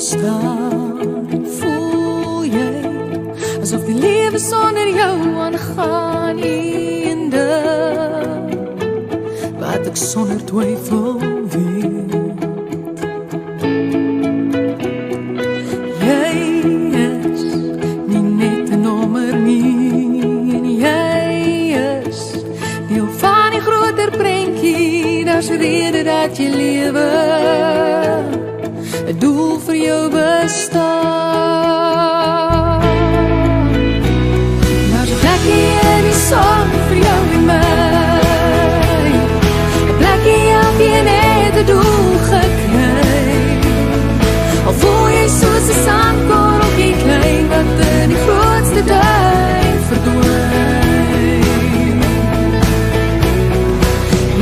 staan, voel jy asof die lewe sonder jou aangaan einde, wat ek sonder twyfel weet. Jy is nie net 'n nommer nie, en jy is deel van die groter prentjie, daar's 'n rede dat jy lewe, 'n doel vir jou bestaan. Daar's 'n plekkie in die son vir jou en my, 'n plekkie op jy net 'n doel gekry. Al voel jy soos 'n sandkorreltjie klein wat in die grootste duin verdwyn.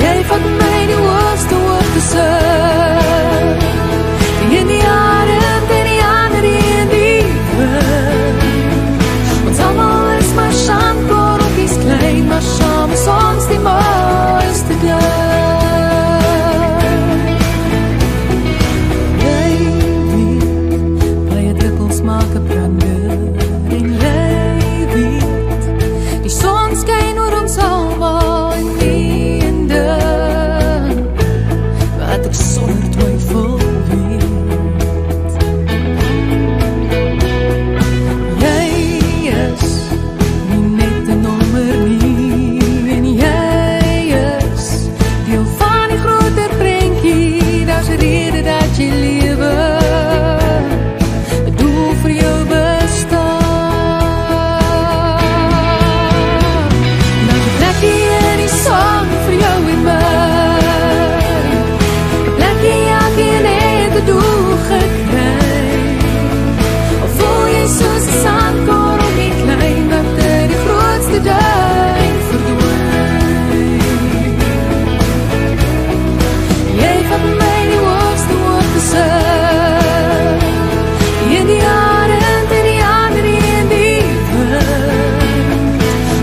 Jy vat my die hoogste hoogte in die arend en die ander in die wind. Ons allemaal is maar sandkorreltjies klein, maar saam is ons die mooiste dag. Jy weet, baie druppels maak 'n brander, en jy weet, die son skyn oor ons almal en die einde, wat ek sonder twyfel weet. Jy is nie net 'n nommer nie, en jy is deel van die groter prentjie, daar's 'n rede dat jy lewe, 'n doel vir jou bestaan. Daar's 'n plekkie in die son vir jou en my, 'n plekkie elkeen het 'n doel gekry. Al voel jy soos 'n sandkorreltjie klein wat in die grootste duin verdwyn. Jy vat my die hoogste hoogte in die arend en die ander in die wind.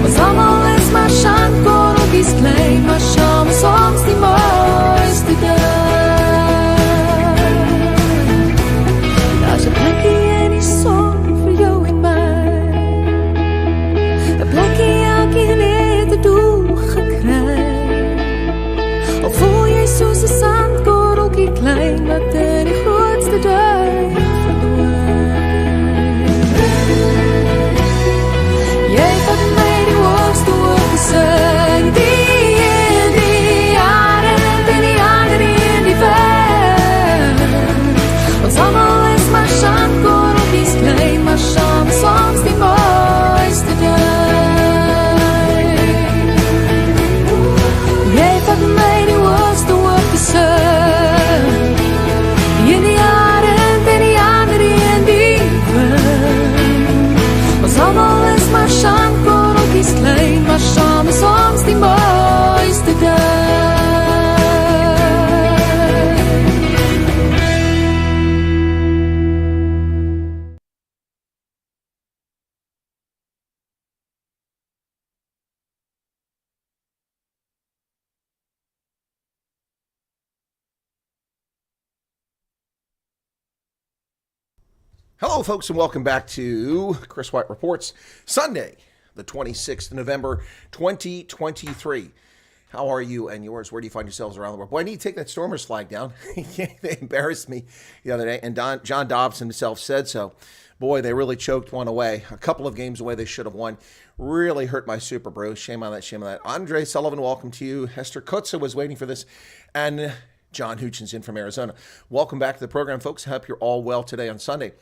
Ons allemaal is maar sandkorreltjies klein, maar saam is ons die mooiste dag. Daar's 'n plekkie in die son vir jou en my, 'n plekkie elkeen het 'n doel gekry. Al voel jy soos 'n sandkorreltjie klein wat in die grootste duin verdwyn. Jy vat my die hoogste hoogte in die arend en die ander in die wind. Ons allemaal is maar sandkorreltjies klein, maar saam is ons die mooiste dag. Jy vat my die hoogste hoogte in die arend en die ander in die wind. Ons allemaal is maar sandkorreltjies klein, maar saam is ons die mooiste dag. Hello, folks, and welcome back to Chris Wyatt Reports, Sunday, the 26th of November, 2023. How are you and yours? Where do you find yourselves around the world? Boy, I need to take that Stormers flag down. They embarrassed me the other day, and John Dobson himself said so. Boy, they really choked one away. A couple of games away they should have won. Really hurt my Super Bros. Shame on that, shame on that. Andre Sullivan, welcome to you. Hester Kutza was waiting for this, and John Hutchins in from Arizona. Welcome back to the program, folks. I hope you're all well today on Sunday.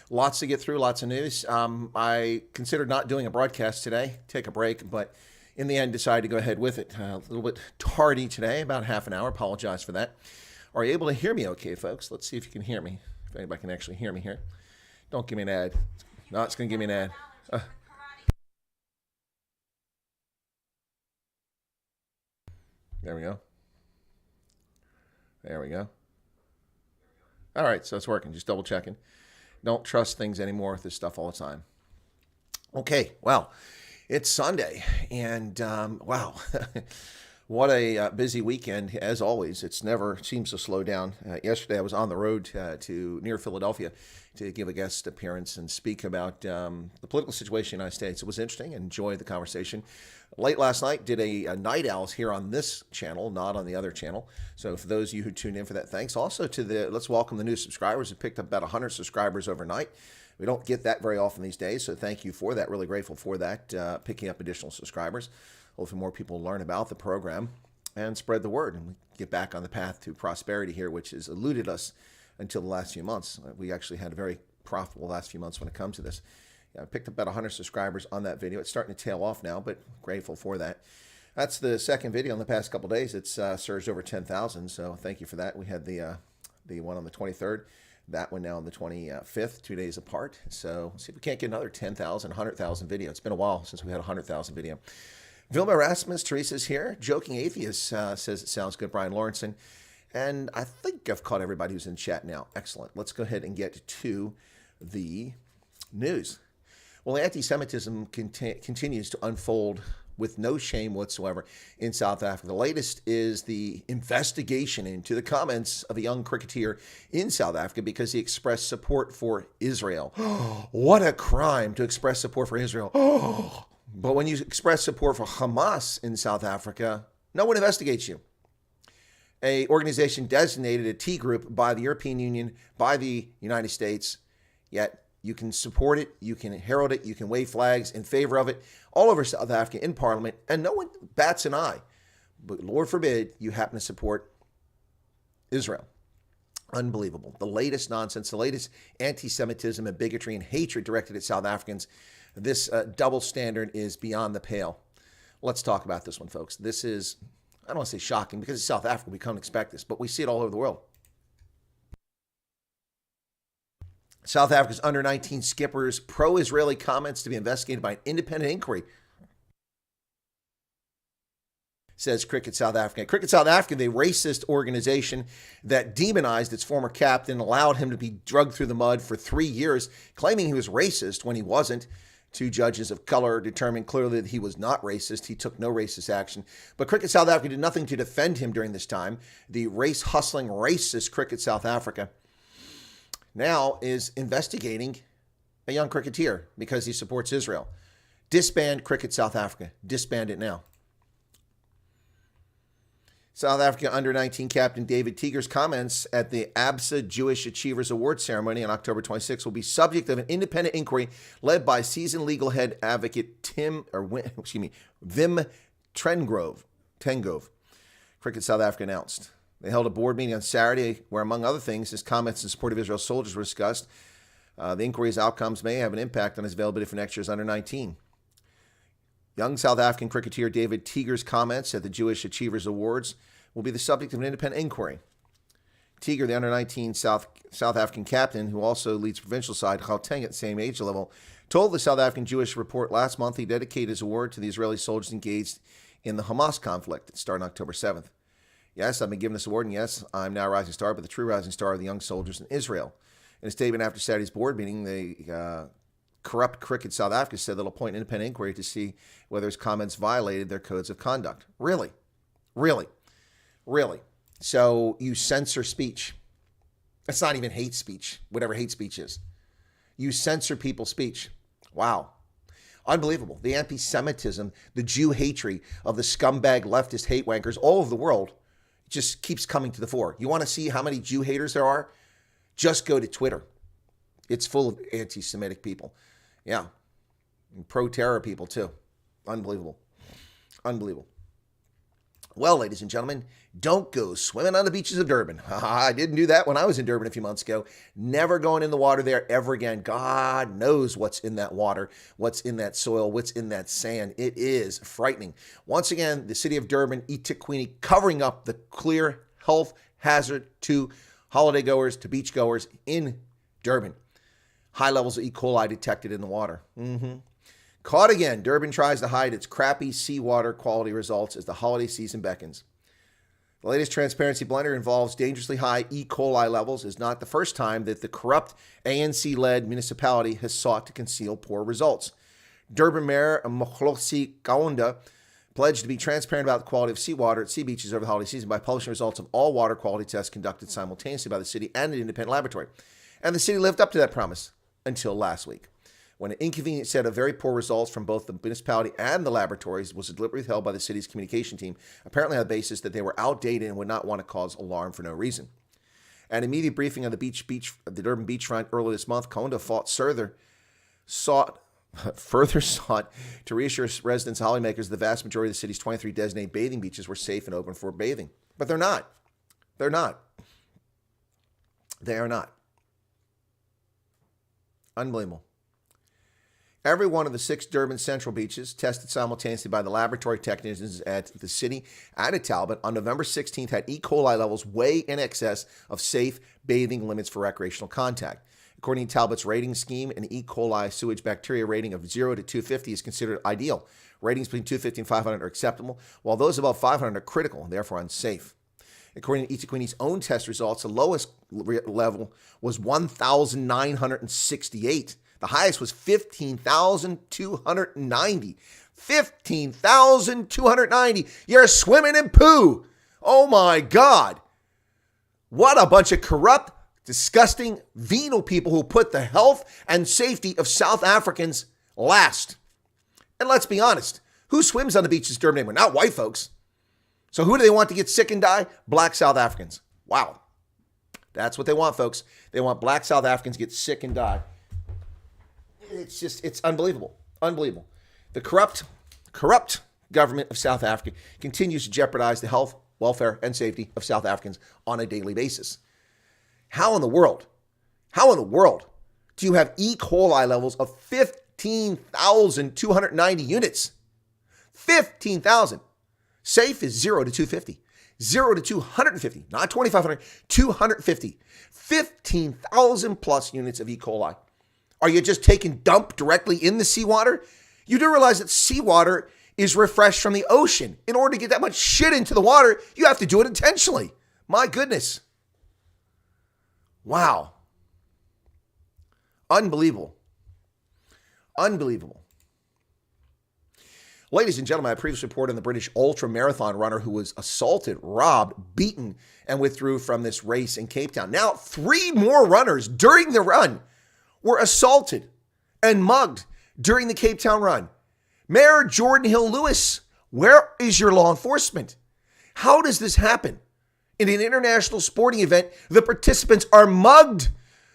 Lots to get through, lots of news. I considered not doing a broadcast today, take a break, but in the end decided to go ahead with it. A little bit tardy today, about half an hour. Apologize for that. Are you able to hear me okay, folks? Let's see if you can hear me, if anybody can actually hear me here. Don't give me an ad. No, it's going to give me an ad. There we go. There we go. All right, so it's working. Just double checking. Don't trust things anymore with this stuff all the time. Okay, well, it's Sunday, and wow, What a busy weekend, as always. It's never seems to slow down. Yesterday, I was on the road to near Philadelphia to give a guest appearance and speak about the political situation in the United States. It was interesting. Enjoyed the conversation. Late last night, did a Night Owls here on this channel, not on the other channel. So for those of you who tuned in for that, thanks. Also let's welcome the new subscribers. We picked up about 100 subscribers overnight. We don't get that very often these days, so thank you for that. Really grateful for that, picking up additional subscribers. Hopefully more people learn about the program and spread the word, and we get back on the path to prosperity here, which has eluded us until the last few months. We actually had a very profitable last few months when it comes to this. I picked up about 100 subscribers on that video. It's starting to tail off now, but grateful for that. That's the second video in the past couple of days. It's surged over 10,000, so thank you for that. We had the one on the 23rd, that one now on the 25th, 2 days apart. So let's see if we can't get another 10,000, 100,000 video. It's been a while since we had a 100,000 video. Vilma Erasmus, Teresa's here. Joking Atheist says it sounds good. Brian Lawrenson. And I think I've caught everybody who's in chat now. Excellent. Let's go ahead and get to the news. Well, anti-Semitism continues to unfold with no shame whatsoever in South Africa. The latest is the investigation into the comments of a young cricketer in South Africa because he expressed support for Israel. What a crime to express support for Israel. But when you express support for Hamas in South Africa, no one investigates you. An organization designated a T group by the European Union, by the United States, yet you can support it, you can herald it, you can wave flags in favor of it all over South Africa in Parliament, and no one bats an eye. But Lord forbid you happen to support Israel. Unbelievable. The latest nonsense, the latest anti-Semitism and bigotry and hatred directed at South Africans. This double standard is beyond the pale. Let's talk about this one, folks. This is, I don't want to say shocking, because it's South Africa. We can't expect this, but we see it all over the world. South Africa's under-19 skippers' pro-Israeli comments to be investigated by an independent inquiry, says Cricket South Africa. Cricket South Africa, the racist organization that demonized its former captain, allowed him to be dragged through the mud for 3 years, claiming he was racist when he wasn't. Two judges of color determined clearly that he was not racist. He took no racist action. But Cricket South Africa did nothing to defend him during this time. The race-hustling, racist Cricket South Africa now is investigating a young cricketer because he supports Israel. Disband Cricket South Africa. Disband it now. South Africa under-19 captain David Tigger's comments at the ABSA Jewish Achievers Award ceremony on October 26 will be subject of an independent inquiry led by seasoned legal head advocate Vim Trengove. Cricket South Africa announced. They held a board meeting on Saturday where, among other things, his comments in support of Israel's soldiers were discussed. The inquiry's outcomes may have an impact on his availability for next year's under-19. Young South African cricketer David Tigger's comments at the Jewish Achievers Awards will be the subject of an independent inquiry. Tigger, the under-19 South African captain, who also leads provincial side Gauteng at the same age level, told the South African Jewish Report last month he dedicated his award to the Israeli soldiers engaged in the Hamas conflict that started on October 7th. Yes, I've been given this award, and yes, I'm now a rising star, but the true rising star are the young soldiers in Israel. In a statement after Saturday's board meeting, the corrupt Cricket South Africa said they'll appoint an independent inquiry to see whether his comments violated their codes of conduct. Really? Really? Really? So you censor speech. It's not even hate speech, whatever hate speech is. You censor people's speech. Wow. Unbelievable. The anti-Semitism, the Jew hatred of the scumbag leftist hate wankers all over the world just keeps coming to the fore. You want to see how many Jew haters there are? Just go to Twitter. It's full of anti-Semitic people. Yeah. And pro-terror people, too. Unbelievable. Unbelievable. Well, ladies and gentlemen, don't go swimming on the beaches of Durban. I didn't do that when I was in Durban a few months ago. Never going in the water there ever again. God knows what's in that water, what's in that soil, what's in that sand. It is frightening. Once again, the city of Durban, eThekwini, covering up the clear health hazard to holiday goers, to beach goers in Durban. High levels of E. coli detected in the water. Caught again. Durban tries to hide its crappy seawater quality results as the holiday season beckons. The latest transparency blunder involves dangerously high E. coli levels. Is not the first time that the corrupt ANC-led municipality has sought to conceal poor results. Durban Mayor Mokglosi Kaunda pledged to be transparent about the quality of seawater at sea beaches over the holiday season by publishing results of all water quality tests conducted simultaneously by the city and an independent laboratory. And the city lived up to that promise until last week, when an inconvenient set of very poor results from both the municipality and the laboratories was deliberately withheld by the city's communication team, apparently on the basis that they were outdated and would not want to cause alarm for no reason. At a media briefing on the Durban beachfront earlier this month, Konda further sought to reassure residents and holidaymakers the vast majority of the city's 23 designated bathing beaches were safe and open for bathing. But they're not. They're not. They are not. Unbelievable. Every one of the 6 Durban Central beaches tested simultaneously by the laboratory technicians at the city and at Talbot on November 16th had E. coli levels way in excess of safe bathing limits for recreational contact. According to Talbot's rating scheme, an E. coli sewage bacteria rating of 0 to 250 is considered ideal. Ratings between 250 and 500 are acceptable, while those above 500 are critical and therefore unsafe. According to eTheQueenie's own test results, the lowest level was 1,968. The highest was 15,290. 15,290. You're swimming in poo. Oh my God. What a bunch of corrupt, disgusting, venal people who put the health and safety of South Africans last. And let's be honest, who swims on the beaches Durban anymore? Not white folks. So who do they want to get sick and die? Black South Africans. Wow. That's what they want, folks. They want black South Africans to get sick and die. It's unbelievable. Unbelievable. The corrupt government of South Africa continues to jeopardize the health, welfare, and safety of South Africans on a daily basis. How in the world do you have E. coli levels of 15,290 units? 15,000. Safe is 0 to 250. 0 to 250, not 2,500, 250. 15,000 plus units of E. coli. Are you just taking dump directly in the seawater? You do realize that seawater is refreshed from the ocean. In order to get that much shit into the water, you have to do it intentionally. My goodness. Wow. Unbelievable. Unbelievable. Ladies and gentlemen, I previously reported on the British ultra marathon runner who was assaulted, robbed, beaten, and withdrew from this race in Cape Town. Now, 3 more runners during the run were assaulted and mugged during the Cape Town run. Mayor Jordan Hill Lewis, where is your law enforcement? How does this happen? In an international sporting event, the participants are mugged.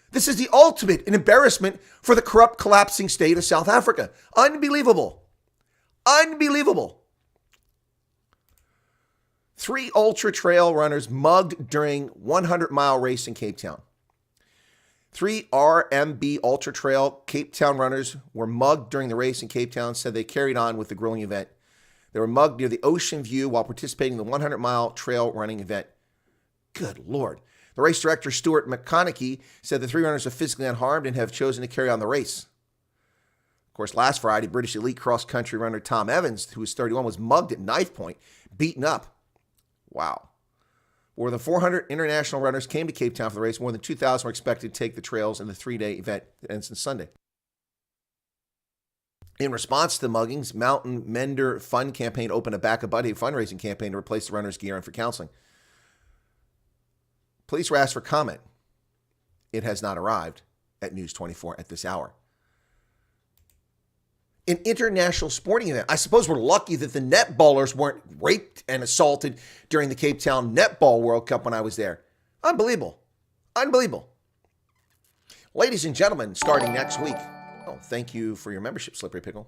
This is the ultimate embarrassment for the corrupt, collapsing state of South Africa. Unbelievable. Unbelievable. 3 ultra trail runners mugged during 100-mile race in Cape Town. 3 RMB Ultra Trail Cape Town runners were mugged during the race in Cape Town, said they carried on with the grueling event. They were mugged near the Ocean View while participating in the 100-mile trail running event. Good Lord. The race director, Stuart McConaughey, said the 3 runners are physically unharmed and have chosen to carry on the race. Of course, last Friday, British elite cross-country runner Tom Evans, who was 31, was mugged at knife point, beaten up. Wow. More than 400 international runners came to Cape Town for the race. More than 2,000 were expected to take the trails in the 3-day event that ends on Sunday. In response to the muggings, Mountain Mender Fund Campaign opened a Back a Buddy fundraising campaign to replace the runners' gear and for counseling. Police were asked for comment. It has not arrived at News 24 at this hour. An international sporting event. I suppose we're lucky that the netballers weren't raped and assaulted during the Cape Town Netball World Cup when I was there. Unbelievable. Unbelievable. Ladies and gentlemen, starting next week. Oh, thank you for your membership, Slippery Pickle.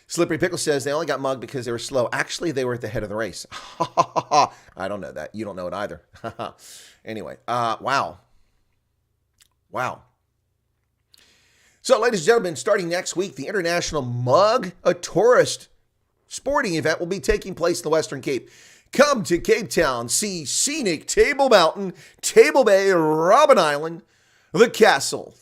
Slippery Pickle says they only got mugged because they were slow. Actually, they were at the head of the race. I don't know that. You don't know it either. Anyway, wow. Wow. So, ladies and gentlemen, starting next week, the International Mug a Tourist sporting event will be taking place in the Western Cape. Come to Cape Town, see scenic Table Mountain, Table Bay, Robben Island, the castle.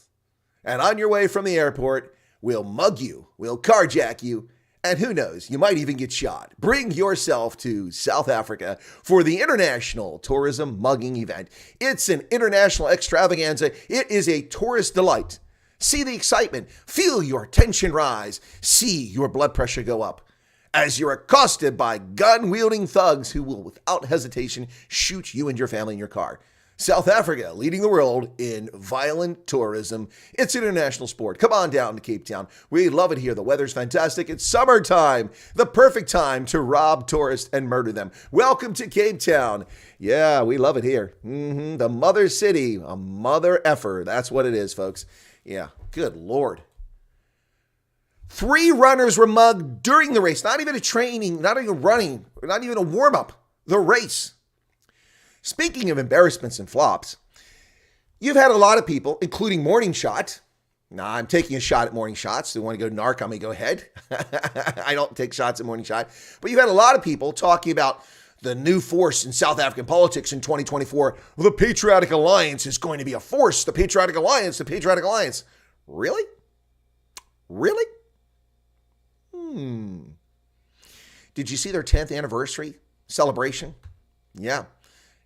And on your way from the airport, we'll mug you, we'll carjack you, and who knows, you might even get shot. Bring yourself to South Africa for the International Tourism Mugging Event. It's an international extravaganza. It is a tourist delight. See the excitement, feel your tension rise, see your blood pressure go up as you're accosted by gun-wielding thugs who will, without hesitation, shoot you and your family in your car. South Africa leading the world in violent tourism. It's an international sport. Come on down to Cape Town. We love it here. The weather's fantastic. It's summertime, the perfect time to rob tourists and murder them. Welcome to Cape Town. Yeah, we love it here. The mother city, a mother effer. That's what it is, folks. Yeah, good Lord. 3 runners were mugged during the race. Not even a training, not even running, not even a warm-up. The race. Speaking of embarrassments and flops, you've had a lot of people, including Morning Shot. Now, I'm taking a shot at Morning Shots. They want to go narc on me, go ahead. I don't take shots at Morning Shot. But you've had a lot of people talking about the new force in South African politics in 2024. The Patriotic Alliance is going to be a force. The Patriotic Alliance, the Patriotic Alliance. Really? Really? Did you see their 10th anniversary celebration? Yeah.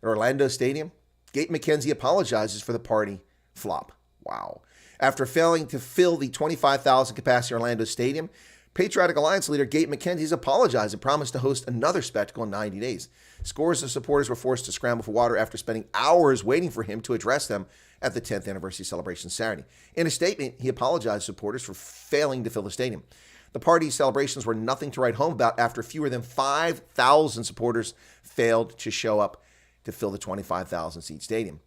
At Orlando Stadium. Gate McKenzie apologizes for the party flop. Wow. After failing to fill the 25,000 capacity Orlando Stadium, Patriotic Alliance leader Gate McKenzie's apologized and promised to host another spectacle in 90 days. Scores of supporters were forced to scramble for water after spending hours waiting for him to address them at the 10th anniversary celebration Saturday. In a statement, he apologized to supporters for failing to fill the stadium. The party's celebrations were nothing to write home about after fewer than 5,000 supporters failed to show up to fill the 25,000-seat stadium.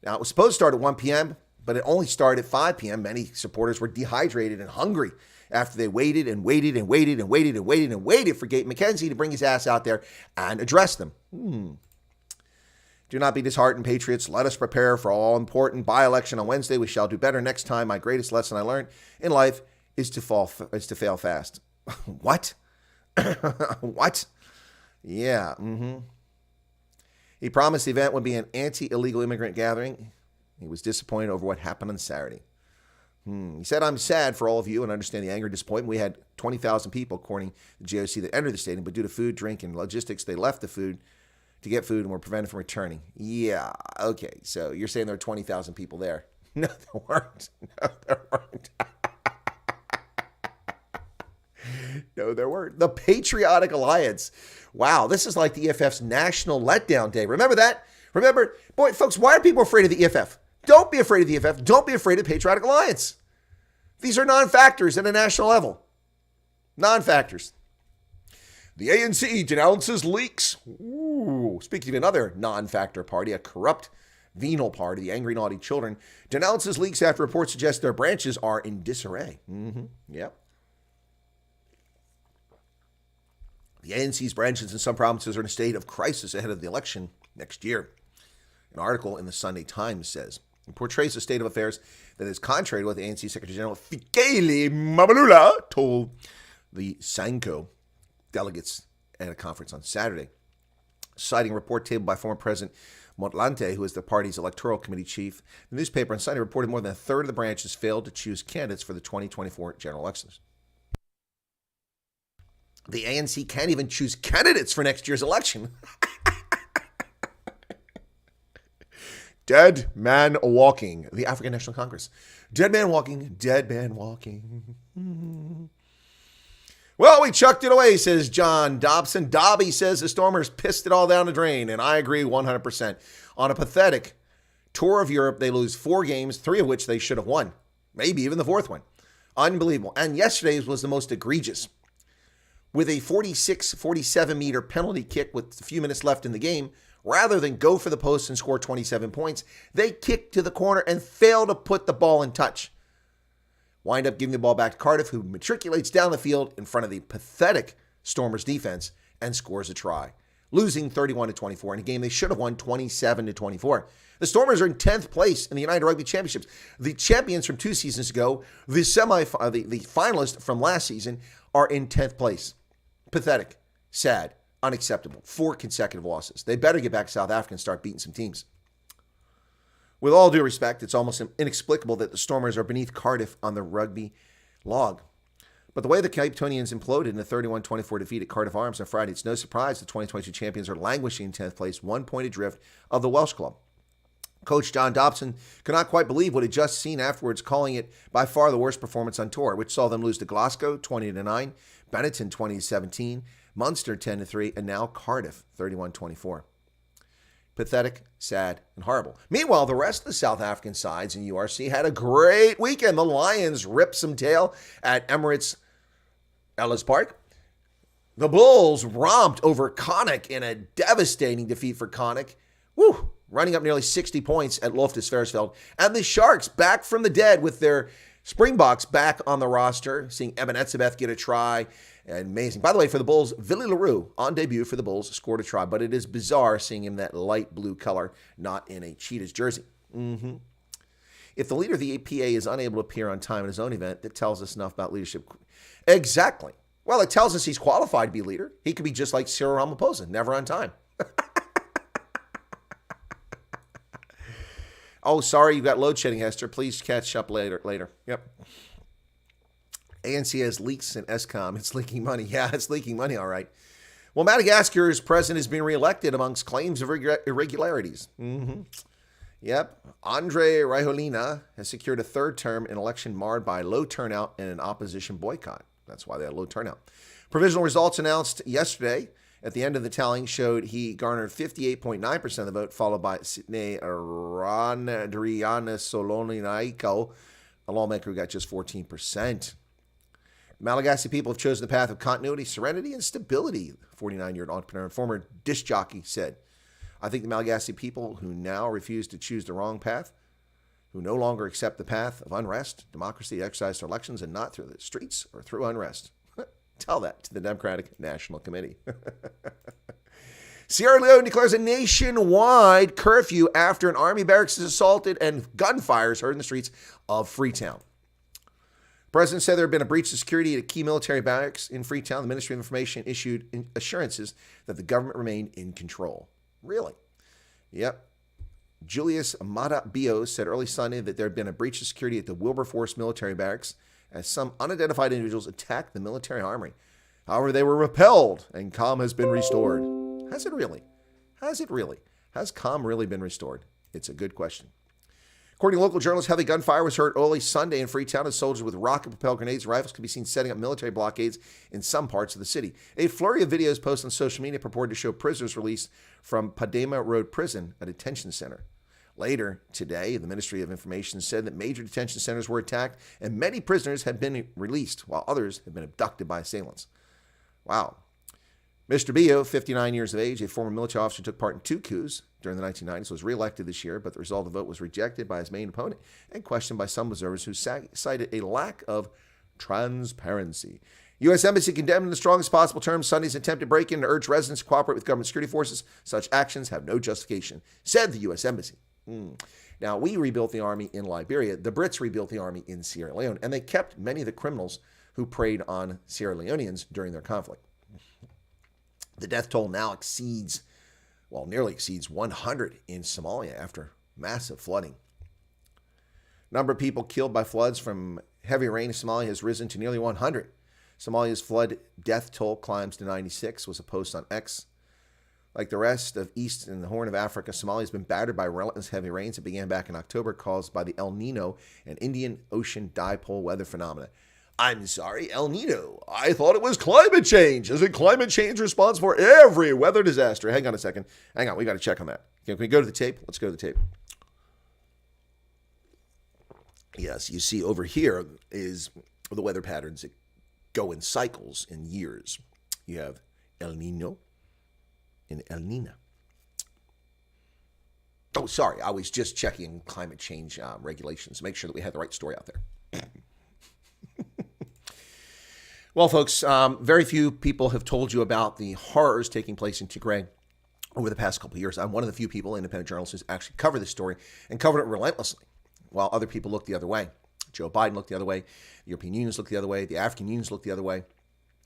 Now, it was supposed to start at 1 p.m., but it only started at 5 p.m. Many supporters were dehydrated and hungry after they waited and waited and waited and waited and waited and waited for Gate McKenzie to bring his ass out there and address them. Do not be disheartened, Patriots. Let us prepare for all important by-election on Wednesday. We shall do better next time. My greatest lesson I learned in life is to fail fast. What? What? Yeah. He promised the event would be an anti-illegal immigrant gathering. He was disappointed over what happened on Saturday. He said, I'm sad for all of you and understand the anger and disappointment. We had 20,000 people, according to the JOC, that entered the stadium, but due to food, drink, and logistics, they left the food to get food and were prevented from returning. Yeah, okay. So you're saying there were 20,000 people there. No, there weren't. No, there weren't. No, there weren't. The Patriotic Alliance. Wow, this is like the EFF's national letdown day. Remember that? Remember, boy, folks, why are people afraid of the EFF? Don't be afraid of the EFF. Don't be afraid of the Patriotic Alliance. These are non-factors at a national level. Non-factors. The ANC denounces leaks. Ooh, speaking of another non-factor party, a corrupt, venal party, the Angry Naughty Children, denounces leaks after reports suggest their branches are in disarray. Yep. The ANC's branches in some provinces are in a state of crisis ahead of the election next year. An article in the Sunday Times says, it portrays a state of affairs that is contrary to what the ANC Secretary General Fikile Mbalula told the Sanko delegates at a conference on Saturday. Citing a report tabled by former President Motlanthe, who is the party's electoral committee chief, the newspaper on Sunday reported more than a third of the branches failed to choose candidates for the 2024 general elections. The ANC can't even choose candidates for next year's election. Dead man walking. The African National Congress. Dead man walking. Dead man walking. Well, we chucked it away, says John Dobson. Dobby says the Stormers pissed it all down the drain, and I agree 100%. On a pathetic tour of Europe, they lose 4 games, 3 of which they should have won. Maybe even the 4th one. Unbelievable. And yesterday's was the most egregious. With a 47 meter penalty kick with a few minutes left in the game, rather than go for the post and score 27 points, they kicked to the corner and failed to put the ball in touch. Wind up giving the ball back to Cardiff, who matriculates down the field in front of the pathetic Stormers defense and scores a try, losing 31-24 in a game they should have won 27-24. The Stormers are in 10th place in the United Rugby Championships. The champions from 2 seasons ago, the finalists from last season, are in 10th place. Pathetic, sad, unacceptable. 4 consecutive losses. They better get back to South Africa and start beating some teams. With all due respect, it's almost inexplicable that the Stormers are beneath Cardiff on the rugby log. But the way the Cape Townians imploded in a 31-24 defeat at Cardiff Arms on Friday, it's no surprise the 2022 champions are languishing in 10th place, 1 point adrift of the Welsh club. Coach John Dobson could not quite believe what he'd just seen afterwards, calling it by far the worst performance on tour, which saw them lose to Glasgow 20-9, Benetton 20-17, Munster 10-3, and now Cardiff 31-24. Pathetic, sad, and horrible. Meanwhile, the rest of the South African sides in URC had a great weekend. The Lions ripped some tail at Emirates Ellis Park. The Bulls romped over Connacht in a devastating defeat for Connacht. Woo! Running up nearly 60 points at Loftus Versfeld. And the Sharks back from the dead with their Springboks back on the roster, seeing Eben Etzebeth get a try. Amazing. By the way, for the Bulls, Willie LaRue, on debut for the Bulls, scored a try, but it is bizarre seeing him in that light blue color, not in a Cheetahs jersey. If the leader of the APA is unable to appear on time in his own event, that tells us enough about leadership. Exactly. Well, it tells us he's qualified to be leader. He could be just like Cyril Ramaphosa, never on time. Oh, sorry, you got load shedding, Hester. Please catch up later. Yep. ANC has leaks in ESCOM. It's leaking money. Yeah, it's leaking money, all right. Well, Madagascar's president is being reelected amongst claims of irregularities. Yep. Andre Rajoelina has secured a third term in an election marred by low turnout and an opposition boycott. That's why they had low turnout. Provisional results announced yesterday at the end of the tallying showed he garnered 58.9% of the vote, followed by Sydney Randriana Soloninaiko, a lawmaker who got just 14%. The Malagasy people have chosen the path of continuity, serenity, and stability, the 49-year-old entrepreneur and former disc jockey said. I think the Malagasy people who now refuse to choose the wrong path, who no longer accept the path of unrest, democracy, exercise through elections, and not through the streets or through unrest. Tell that to the Democratic National Committee. Sierra Leone declares a nationwide curfew after an army barracks is assaulted and gunfires heard in the streets of Freetown. The president said there had been a breach of security at a key military barracks in Freetown. The Ministry of Information issued assurances that the government remained in control. Really? Yep. Julius Amada Bios said early Sunday that there had been a breach of security at the Wilberforce military barracks as some unidentified individuals attacked the military armory. However, they were repelled and calm has been restored. Has it really? Has it really? Has calm really been restored? It's a good question. According to local journalists, heavy gunfire was heard early Sunday in Freetown as soldiers with rocket-propelled grenades and rifles could be seen setting up military blockades in some parts of the city. A flurry of videos posted on social media purported to show prisoners released from Padema Road Prison, a detention center. Later today, the Ministry of Information said that major detention centers were attacked and many prisoners had been released, while others had been abducted by assailants. Wow. Mr. Bio, 59 years of age, a former military officer, took part in 2 coups during the 1990s, was reelected this year, but the result of the vote was rejected by his main opponent and questioned by some observers who cited a lack of transparency. U.S. Embassy condemned in the strongest possible terms Sunday's attempted break-in and urged residents to cooperate with government security forces. Such actions have no justification, said the U.S. Embassy. Now, we rebuilt the army in Liberia. The Brits rebuilt the army in Sierra Leone, and they kept many of the criminals who preyed on Sierra Leoneans during their conflict. The death toll now nearly exceeds 100 in Somalia after massive flooding. Number of people killed by floods from heavy rain in Somalia has risen to nearly 100. Somalia's flood death toll climbs to 96, was a post on X. Like the rest of East and the Horn of Africa, Somalia has been battered by relentless heavy rains that began back in October, caused by the El Nino and Indian Ocean dipole weather phenomena. I'm sorry, El Nino. I thought it was climate change. Isn't climate change responsible for every weather disaster? Hang on a second. Hang on, we got to check on that. Can we go to the tape? Let's go to the tape. Yes, you see over here is the weather patterns that go in cycles in years. You have El Nino and El Nina. Oh, sorry, I was just checking climate change regulations. Make sure that we had the right story out there. Well, folks, very few people have told you about the horrors taking place in Tigray over the past couple of years. I'm one of the few people, independent journalists, who's actually covered this story and covered it relentlessly, while other people look the other way. Joe Biden looked the other way. The European unions looked the other way. The African unions looked the other way.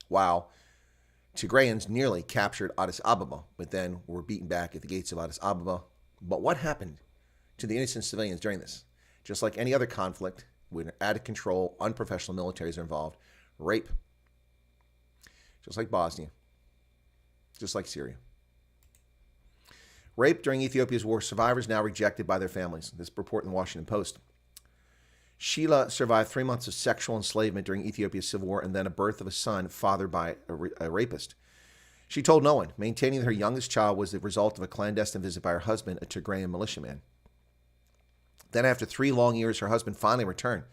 Wow. Tigrayans nearly captured Addis Ababa, but then were beaten back at the gates of Addis Ababa. But what happened to the innocent civilians during this? Just like any other conflict, when out of control, unprofessional militaries are involved, rape, just like Bosnia, just like Syria. Rape during Ethiopia's war, survivors now rejected by their families. This report in the Washington Post. Sheila survived 3 months of sexual enslavement during Ethiopia's civil war and then a birth of a son fathered by a rapist. She told no one, maintaining that her youngest child was the result of a clandestine visit by her husband, a Tigrayan militiaman. Then after 3 long years, her husband finally returned.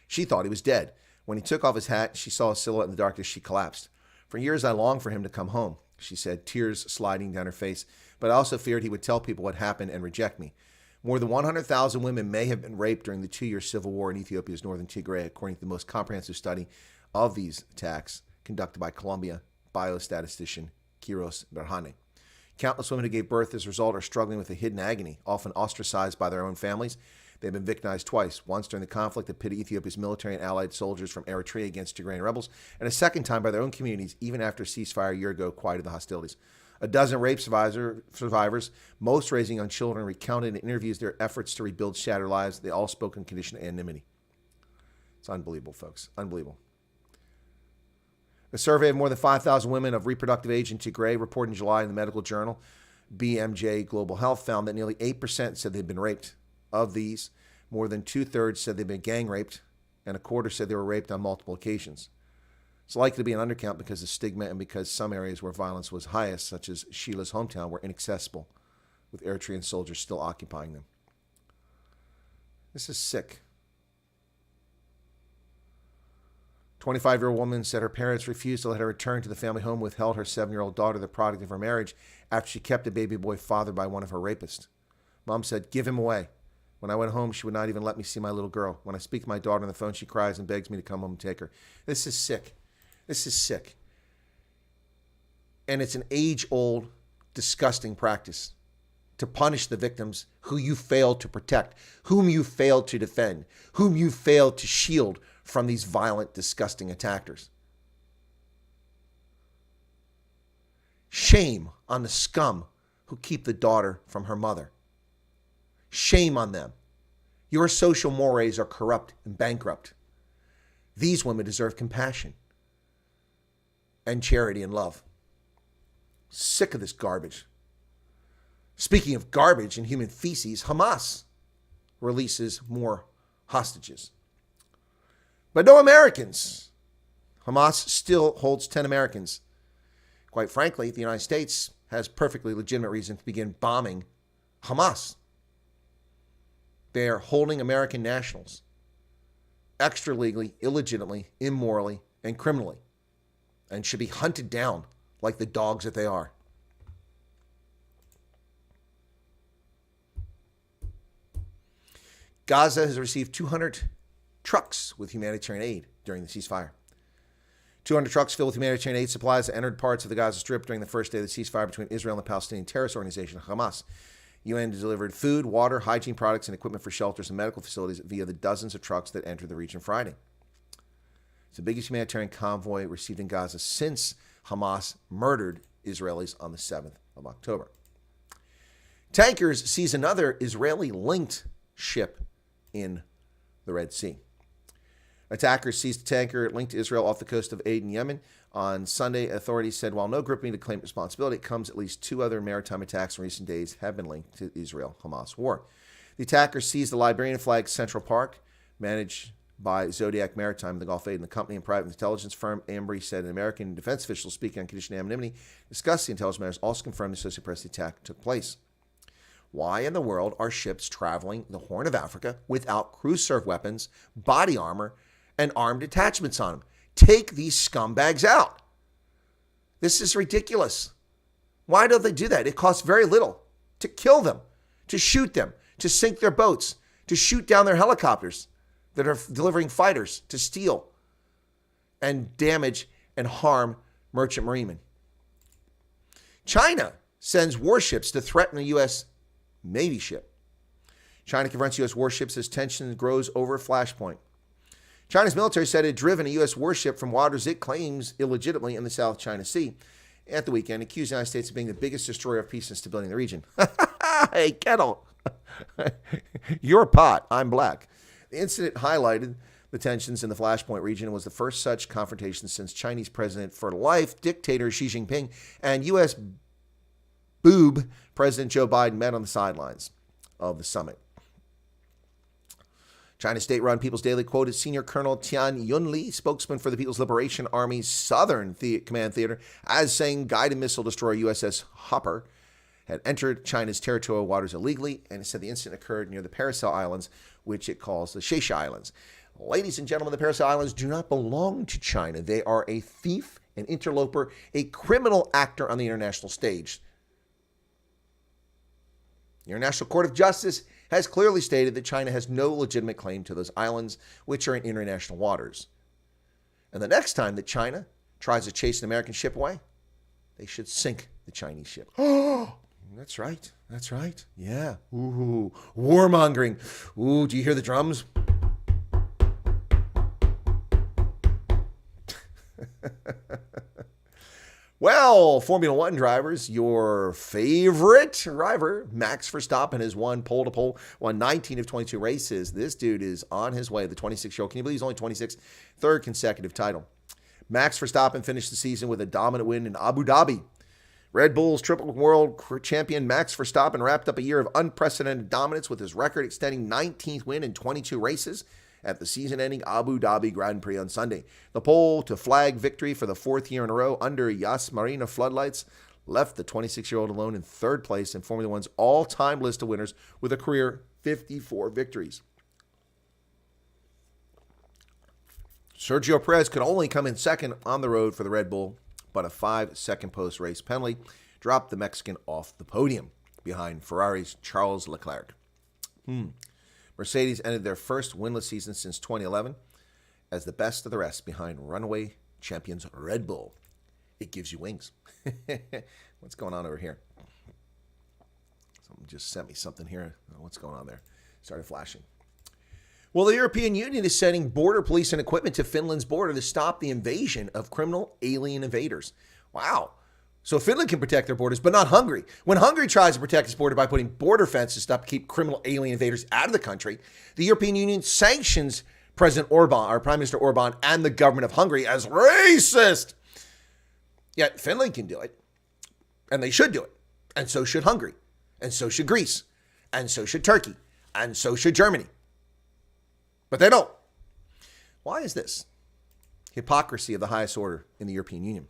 She thought he was dead. When he took off his hat, she saw a silhouette in the darkness. She collapsed. For years, I longed for him to come home, she said, tears sliding down her face. But I also feared he would tell people what happened and reject me. More than 100,000 women may have been raped during the 2-year civil war in Ethiopia's northern Tigray, according to the most comprehensive study of these attacks conducted by Columbia biostatistician Kiros Berhane. Countless women who gave birth as a result are struggling with a hidden agony, often ostracized by their own families. They've been victimized twice, once during the conflict that pitted Ethiopia's military and allied soldiers from Eritrea against Tigrayan rebels, and a second time by their own communities, even after a ceasefire a year ago quieted the hostilities. A dozen rape survivors, most raising young children, recounted in interviews their efforts to rebuild shattered lives. They all spoke in condition of anonymity. It's unbelievable, folks. Unbelievable. A survey of more than 5,000 women of reproductive age in Tigray, reported in July in the medical journal BMJ Global Health, found that nearly 8% said they'd been raped. Of these, more than 2/3 said they'd been gang raped, and a quarter said they were raped on multiple occasions. It's likely to be an undercount because of stigma and because some areas where violence was highest, such as Sheila's hometown, were inaccessible, with Eritrean soldiers still occupying them. This is sick. 25-year-old woman said her parents refused to let her return to the family home, withheld her 7-year-old daughter, the product of her marriage, after she kept a baby boy fathered by one of her rapists. Mom said, "Give him away." When I went home, she would not even let me see my little girl. When I speak to my daughter on the phone, she cries and begs me to come home and take her. This is sick. This is sick. And it's an age-old, disgusting practice to punish the victims who you failed to protect, whom you failed to defend, whom you failed to shield from these violent, disgusting attackers. Shame on the scum who keep the daughter from her mother. Shame on them. Your social mores are corrupt and bankrupt. These women deserve compassion and charity and love. Sick of this garbage. Speaking of garbage and human feces, Hamas releases more hostages. But no Americans. Hamas still holds 10 Americans. Quite frankly, the United States has perfectly legitimate reason to begin bombing Hamas. They are holding American nationals extra legally, illegitimately, immorally, and criminally, and should be hunted down like the dogs that they are. Gaza has received 200 trucks with humanitarian aid during the ceasefire. 200 trucks filled with humanitarian aid supplies entered parts of the Gaza Strip during the first day of the ceasefire between Israel and the Palestinian terrorist organization Hamas. UN delivered food, water, hygiene products, and equipment for shelters and medical facilities via the dozens of trucks that entered the region Friday. It's the biggest humanitarian convoy received in Gaza since Hamas murdered Israelis on the 7th of October. Tankers seize another Israeli-linked ship in the Red Sea. Attackers seized a tanker linked to Israel off the coast of Aden, Yemen. On Sunday, authorities said while no group needed to claim responsibility, it comes at least 2 other maritime attacks in recent days have been linked to the Israel-Hamas war. The attackers seized the Liberian-flagged Central Park, managed by Zodiac Maritime in the Gulf of Aden. The company and private intelligence firm Ambry said an American defense official speaking on condition of anonymity discussed the intelligence matters, also confirmed the Associated Press the attack took place. Why in the world are ships traveling the Horn of Africa without crew-served weapons, body armor, and armed detachments on them? Take these scumbags out. This is ridiculous. Why don't they do that? It costs very little to kill them, to shoot them, to sink their boats, to shoot down their helicopters that are delivering fighters, to steal and damage and harm merchant marinemen. China sends warships to threaten a U.S. Navy ship. China confronts U.S. warships as tension grows over flashpoint. China's military said it had driven a U.S. warship from waters it claims illegitimately in the South China Sea at the weekend, accused the United States of being the biggest destroyer of peace and stability in the region. Hey, kettle. You're pot. I'm black. The incident highlighted the tensions in the Flashpoint region and was the first such confrontation since Chinese President for life, dictator Xi Jinping, and U.S. boob, President Joe Biden met on the sidelines of the summit. China's state-run People's Daily quoted Senior Colonel Tian Yunli, spokesman for the People's Liberation Army's Southern Command Theater, as saying guided missile destroyer USS Hopper had entered China's territorial waters illegally, and it said the incident occurred near the Paracel Islands, which it calls the Seychelles Islands. Ladies and gentlemen, the Paracel Islands do not belong to China. They are a thief, an interloper, a criminal actor on the international stage. The International Court of Justice has clearly stated that China has no legitimate claim to those islands, which are in international waters. And the next time that China tries to chase an American ship away, they should sink the Chinese ship. Oh, that's right. That's right. Yeah. Ooh, warmongering. Ooh, do you hear the drums? Well, Formula One drivers, your favorite driver, Max Verstappen, has won pole to pole, won 19 of 22 races. This dude is on his way, the 26-year-old. Can you believe he's only 26? Third consecutive title. Max Verstappen finished the season with a dominant win in Abu Dhabi. Red Bull's triple world champion Max Verstappen wrapped up a year of unprecedented dominance with his record extending 19th win in 22 races at the season-ending Abu Dhabi Grand Prix on Sunday. The pole to flag victory for the fourth year in a row under Yas Marina floodlights left the 26-year-old alone in third place in Formula One's all-time list of winners with a career 54 victories. Sergio Perez could only come in second on the road for the Red Bull, but a 5-second post-race penalty dropped the Mexican off the podium behind Ferrari's Charles Leclerc. Mercedes ended their first winless season since 2011 as the best of the rest behind runaway champions Red Bull. It gives you wings. What's going on over here? Someone just sent me something here. What's going on there? Started flashing. Well, the European Union is sending border police and equipment to Finland's border to stop the invasion of criminal alien invaders. Wow. So Finland can protect their borders, but not Hungary. When Hungary tries to protect its border by putting border fences up to keep criminal alien invaders out of the country, the European Union sanctions President Orban, or Prime Minister Orban, and the government of Hungary as racist. Yet Finland can do it, and they should do it, and so should Hungary, and so should Greece, and so should Turkey, and so should Germany. But they don't. Why is this? Hypocrisy of the highest order in the European Union.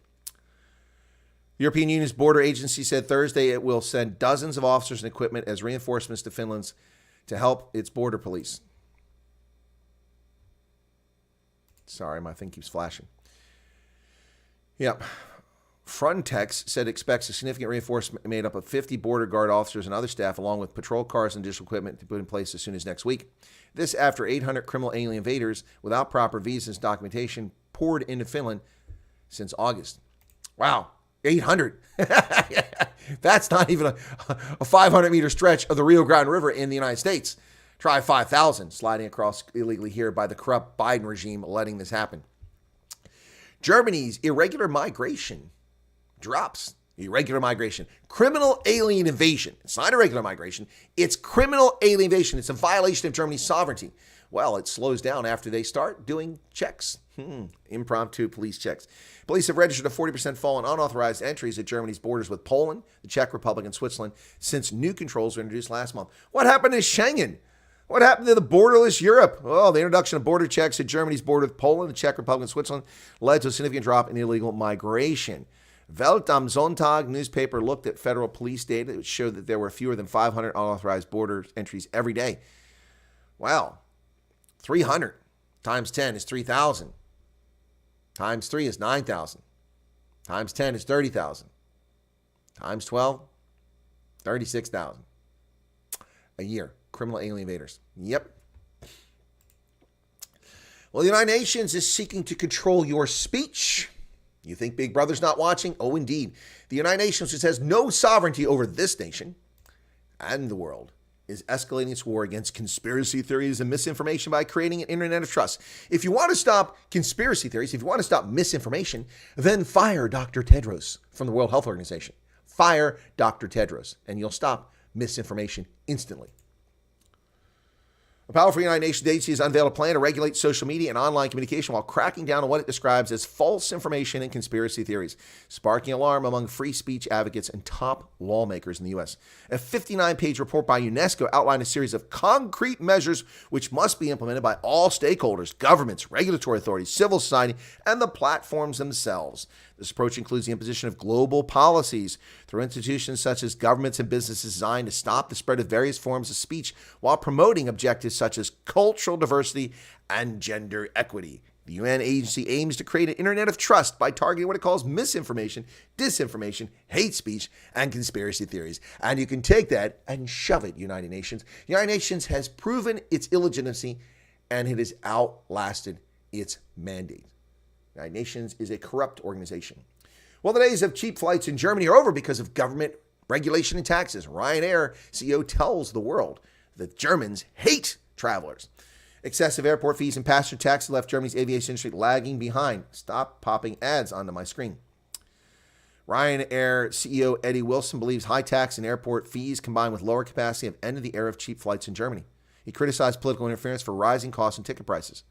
The European Union's border agency said Thursday it will send dozens of officers and equipment as reinforcements to Finland to help its border police. Sorry, my thing keeps flashing. Yep. Frontex said it expects a significant reinforcement made up of 50 border guard officers and other staff, along with patrol cars and additional equipment to put in place as soon as next week. This after 800 criminal alien invaders without proper visas and documentation poured into Finland since August. Wow. 800. That's not even a 500-meter stretch of the Rio Grande River in the United States. Try 5,000 sliding across illegally here by the corrupt Biden regime letting this happen. Germany's irregular migration drops. Irregular migration. Criminal alien invasion. It's not irregular migration. It's criminal alien invasion. It's a violation of Germany's sovereignty. Well, it slows down after they start doing checks. Impromptu police checks. Police have registered a 40% fall in unauthorized entries at Germany's borders with Poland, the Czech Republic, and Switzerland since new controls were introduced last month. What happened to Schengen? What happened to the borderless Europe? Oh, the introduction of border checks at Germany's border with Poland, the Czech Republic, and Switzerland led to a significant drop in illegal migration. Welt am Sonntag newspaper looked at federal police data which showed that there were fewer than 500 unauthorized border entries every day. Wow. 300 times 10 is 3,000. Times 3 is 9,000. Times 10 is 30,000. Times 12, 36,000. A year. Criminal alien invaders. Yep. Well, the United Nations is seeking to control your speech. You think Big Brother's not watching? Oh, indeed. The United Nations, which has no sovereignty over this nation and the world, is escalating its war against conspiracy theories and misinformation by creating an internet of trust. If you want to stop conspiracy theories, if you want to stop misinformation, then fire Dr. Tedros from the World Health Organization. Fire Dr. Tedros, and you'll stop misinformation instantly. A powerful United Nations agency has unveiled a plan to regulate social media and online communication while cracking down on what it describes as false information and conspiracy theories, sparking alarm among free speech advocates and top lawmakers in the U.S. A 59-page report by UNESCO outlined a series of concrete measures which must be implemented by all stakeholders, governments, regulatory authorities, civil society, and the platforms themselves. This approach includes the imposition of global policies through institutions such as governments and businesses designed to stop the spread of various forms of speech while promoting objectives such as cultural diversity and gender equity. The UN agency aims to create an internet of trust by targeting what it calls misinformation, disinformation, hate speech, and conspiracy theories. And you can take that and shove it, United Nations. The United Nations has proven its illegitimacy, and it has outlasted its mandate. The United Nations is a corrupt organization. Well, the days of cheap flights in Germany are over because of government regulation and taxes. Ryanair CEO tells the world that Germans hate travelers. Excessive airport fees and passenger taxes left Germany's aviation industry lagging behind. Stop popping ads onto my screen. Ryanair CEO Eddie Wilson believes high tax and airport fees combined with lower capacity have ended the era of cheap flights in Germany. He criticized political interference for rising costs and ticket prices.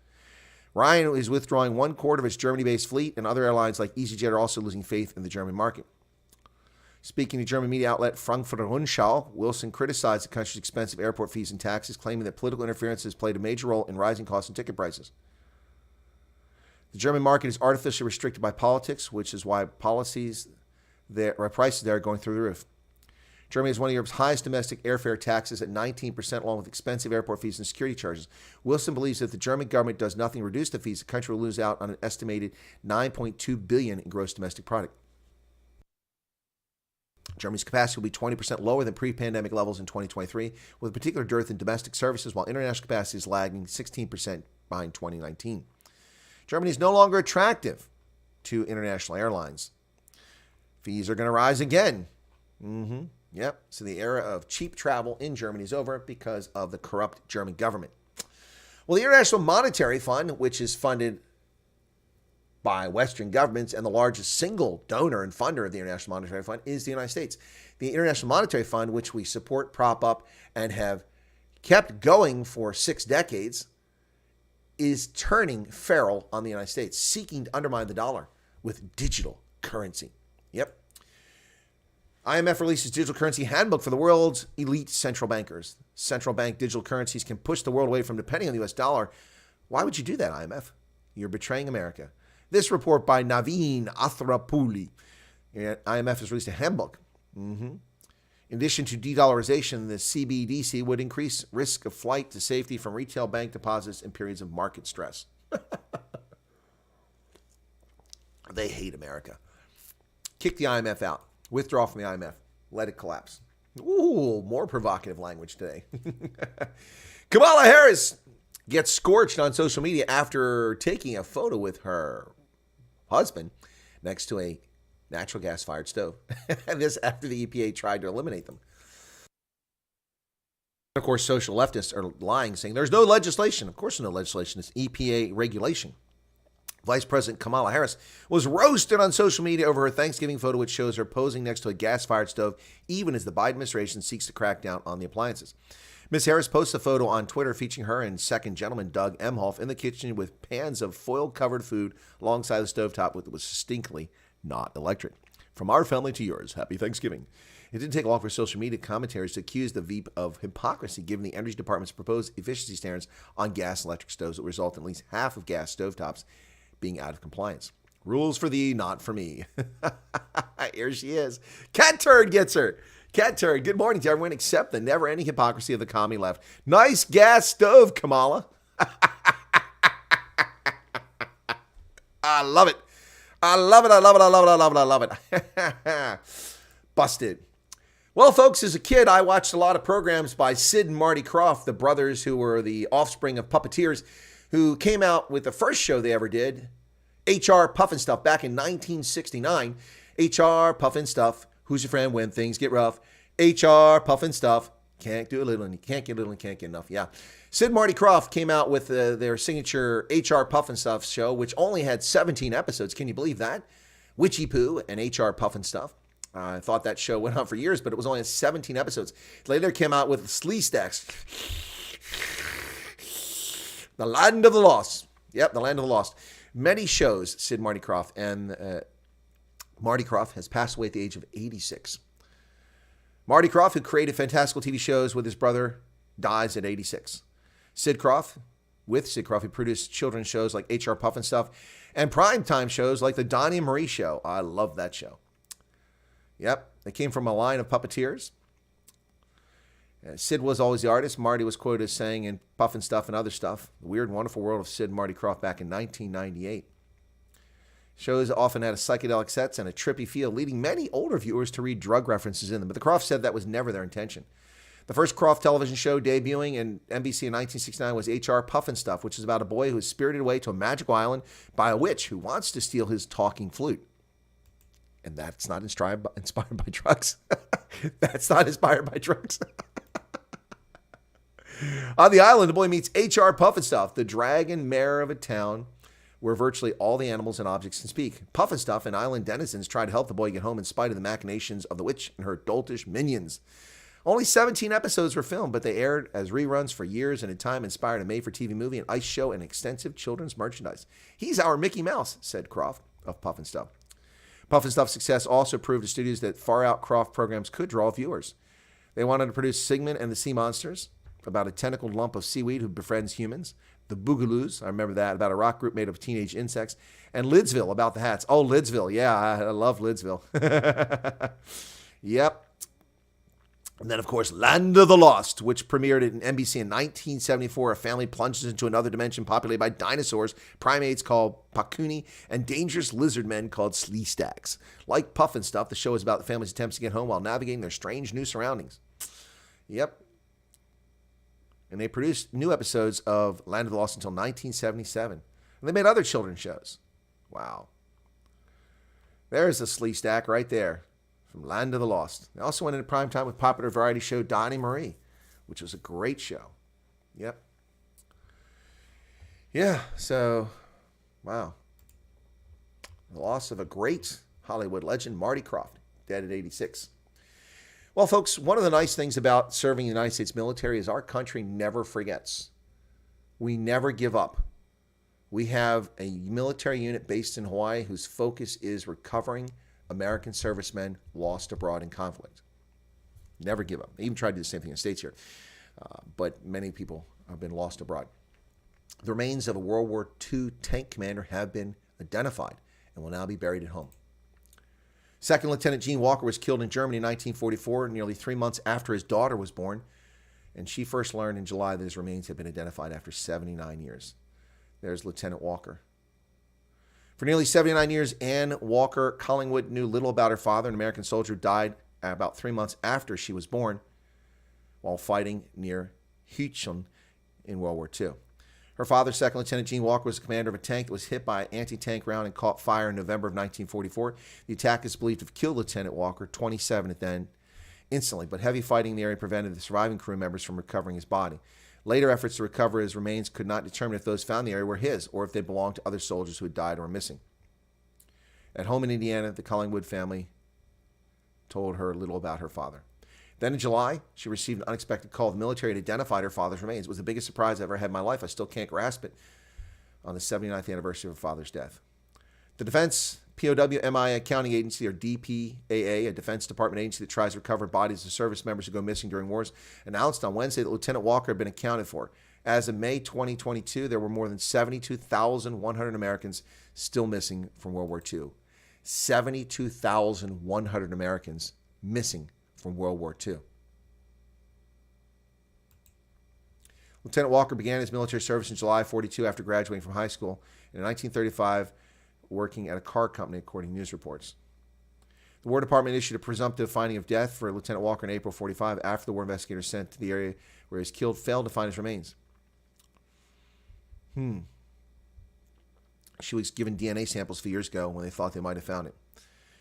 Ryan is withdrawing 1/4 of its Germany-based fleet, and other airlines like EasyJet are also losing faith in the German market. Speaking to German media outlet Frankfurter Rundschau, Wilson criticized the country's expensive airport fees and taxes, claiming that political interference has played a major role in rising costs and ticket prices. The German market is artificially restricted by politics, which is why prices there are going through the roof. Germany has one of Europe's highest domestic airfare taxes at 19%, along with expensive airport fees and security charges. Wilson believes that if the German government does nothing to reduce the fees, the country will lose out on an estimated $9.2 billion in gross domestic product. Germany's capacity will be 20% lower than pre-pandemic levels in 2023, with a particular dearth in domestic services, while international capacity is lagging 16% behind 2019. Germany is no longer attractive to international airlines. Fees are going to rise again. Yep. So the era of cheap travel in Germany is over because of the corrupt German government. Well, the International Monetary Fund, which is funded by Western governments and the largest single donor and funder of the International Monetary Fund, is the United States. The International Monetary Fund, which we support, prop up, and have kept going for 6 decades, is turning feral on the United States, seeking to undermine the dollar with digital currency. Yep. IMF releases digital currency handbook for the world's elite central bankers. Central bank digital currencies can push the world away from depending on the U.S. dollar. Why would you do that, IMF? You're betraying America. This report by Naveen Athrapouli. IMF has released a handbook. In addition to de-dollarization, the CBDC would increase risk of flight to safety from retail bank deposits in periods of market stress. They hate America. Kick the IMF out. Withdraw from the IMF. Let it collapse. Ooh, more provocative language today. Kamala Harris gets scorched on social media after taking a photo with her husband next to a natural gas-fired stove. And this after the EPA tried to eliminate them. Of course, social leftists are lying, saying there's no legislation. Of course, there's no legislation. It's EPA regulation. Vice President Kamala Harris was roasted on social media over her Thanksgiving photo, which shows her posing next to a gas-fired stove, even as the Biden administration seeks to crack down on the appliances. Ms. Harris posts a photo on Twitter featuring her and second gentleman Doug Emhoff in the kitchen with pans of foil-covered food alongside the stovetop, which was distinctly not electric. From our family to yours, happy Thanksgiving. It didn't take long for social media commentators to accuse the Veep of hypocrisy, given the Energy Department's proposed efficiency standards on gas and electric stoves that result in at least half of gas stovetops being out of compliance. Rules for thee, not for me. Here she is. Cat Turd gets her. Cat Turd, good morning to everyone except the never-ending hypocrisy of the commie left. Nice gas stove, Kamala. I love it. I love it. I love it. I love it. I love it. I love it. Busted. Well, folks, as a kid, I watched a lot of programs by Sid and Marty Krofft, the brothers who were the offspring of puppeteers, who came out with the first show they ever did, HR Puffin Stuff, back in 1969. HR Puffin Stuff. Who's your friend when things get rough? HR Puffin Stuff. Can't do a little and you can't get a little and can't get enough. Yeah. Sid and Marty Krofft came out with their signature HR Puffin Stuff show, which only had 17 episodes. Can you believe that? Witchy Poo and HR Puffin Stuff. I thought that show went on for years, but it was only 17 episodes. Later came out with Slee Stacks. The land of the lost. Yep, the land of the lost. Many shows, Sid Marty Krofft, and Marty Krofft has passed away at the age of 86. Marty Krofft, who created fantastical TV shows with his brother, dies at 86. Sid Krofft, he produced children's shows like HR Puff and stuff, and primetime shows like the Donnie and Marie Show. I love that show. Yep, they came from a line of puppeteers. Sid was always the artist. Marty was quoted as saying in Puff and Stuff and other stuff, The Weird and Wonderful World of Sid and Marty Krofft back in 1998. Shows often had a psychedelic sets and a trippy feel, leading many older viewers to read drug references in them. But the Krofft said that was never their intention. The first Krofft television show debuting in NBC in 1969 was HR Puff and Stuff, which is about a boy who is spirited away to a magical island by a witch who wants to steal his talking flute. And that's not inspired by drugs. That's not inspired by drugs. On the island, the boy meets HR Puff and Stuff, the dragon mayor of a town where virtually all the animals and objects can speak. Puff and Stuff and island denizens try to help the boy get home in spite of the machinations of the witch and her doltish minions. Only 17 episodes were filmed, but they aired as reruns for years and in time inspired a made-for-TV movie, an ice show, and extensive children's merchandise. He's our Mickey Mouse, said Krofft of Puff and Stuff. Puff and Stuff's success also proved to studios that far-out Krofft programs could draw viewers. They wanted to produce Sigmund and the Sea Monsters, about a tentacled lump of seaweed who befriends humans. The Boogaloos, I remember that, about a rock group made of teenage insects. And Lidsville, about the hats. Oh, Lidsville. Yeah, I love Lidsville. Yep. And then, of course, Land of the Lost, which premiered in NBC in 1974. A family plunges into another dimension populated by dinosaurs, primates called Pakuni, and dangerous lizard men called Sleestaks. Like Puff and Stuff, the show is about the family's attempts to get home while navigating their strange new surroundings. Yep. And they produced new episodes of Land of the Lost until 1977. And they made other children's shows. Wow. There's a Sleestak right there from Land of the Lost. They also went into primetime with popular variety show Donnie Marie, which was a great show. Yep. Yeah, so, wow. The loss of a great Hollywood legend, Marty Krofft, dead at 86. Well, folks, one of the nice things about serving the United States military is our country never forgets. We never give up. We have a military unit based in Hawaii whose focus is recovering American servicemen lost abroad in conflict. Never give up. They even tried to do the same thing in the States here. But many people have been lost abroad. The remains of a World War II tank commander have been identified and will now be buried at home. Second Lieutenant Gene Walker was killed in Germany in 1944, nearly 3 months after his daughter was born, and she first learned in July that his remains had been identified after 79 years. There's Lieutenant Walker. For nearly 79 years, Ann Walker Collingwood knew little about her father, an American soldier who died about 3 months after she was born while fighting near Huichon in World War II. Her father, Second Lieutenant Gene Walker, was the commander of a tank that was hit by an anti-tank round and caught fire in November of 1944. The attack is believed to have killed Lieutenant Walker, 27 at then, instantly, but heavy fighting in the area prevented the surviving crew members from recovering his body. Later efforts to recover his remains could not determine if those found in the area were his or if they belonged to other soldiers who had died or were missing. At home in Indiana, the Collingwood family told her little about her father. Then in July, she received an unexpected call. The military had identified her father's remains. It was the biggest surprise I ever had in my life. I still can't grasp it on the 79th anniversary of her father's death. The Defense POW-MI Accounting Agency, or DPAA, a Defense Department agency that tries to recover bodies of service members who go missing during wars, announced on Wednesday that Lieutenant Walker had been accounted for. As of May 2022, there were more than 72,100 Americans still missing from World War II. 72,100 Americans missing from World War II. Lieutenant Walker began his military service in July 42 after graduating from high school, and in 1935 working at a car company, according to news reports. The War Department issued a presumptive finding of death for Lieutenant Walker in April 45 after the war investigators sent to the area where he was killed failed to find his remains. She was given DNA samples a few years ago when they thought they might have found it.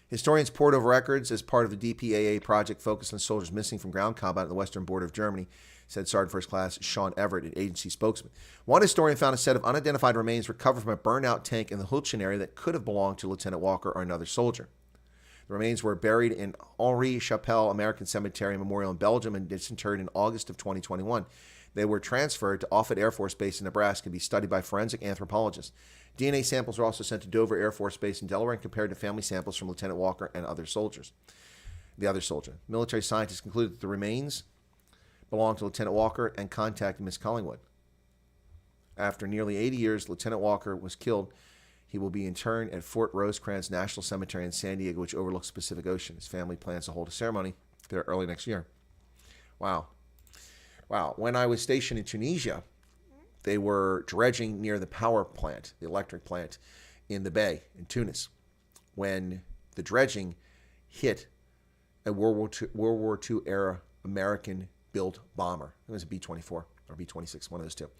Historians pored over records as part of the DPAA project focused on soldiers missing from ground combat on the western border of Germany, said Sergeant First Class Sean Everett, an agency spokesman. One historian found a set of unidentified remains recovered from a burned-out tank in the Hulchen area that could have belonged to Lieutenant Walker or another soldier. The remains were buried in Henri Chapelle American Cemetery and Memorial in Belgium and disinterred in August of 2021. They were transferred to Offutt Air Force Base in Nebraska to be studied by forensic anthropologists. DNA samples were also sent to Dover Air Force Base in Delaware and compared to family samples from Lieutenant Walker and the other soldier. Military scientists concluded that the remains belonged to Lieutenant Walker and contacted Miss Collingwood. After nearly 80 years, Lieutenant Walker was killed. He will be interred at Fort Rosecrans National Cemetery in San Diego, which overlooks the Pacific Ocean. His family plans to hold a ceremony there early next year. Wow. When I was stationed in Tunisia, they were dredging near the power plant, the electric plant in the bay in Tunis, when the dredging hit a World War II era American-built bomber. It was a B-24 or B-26, one of those two.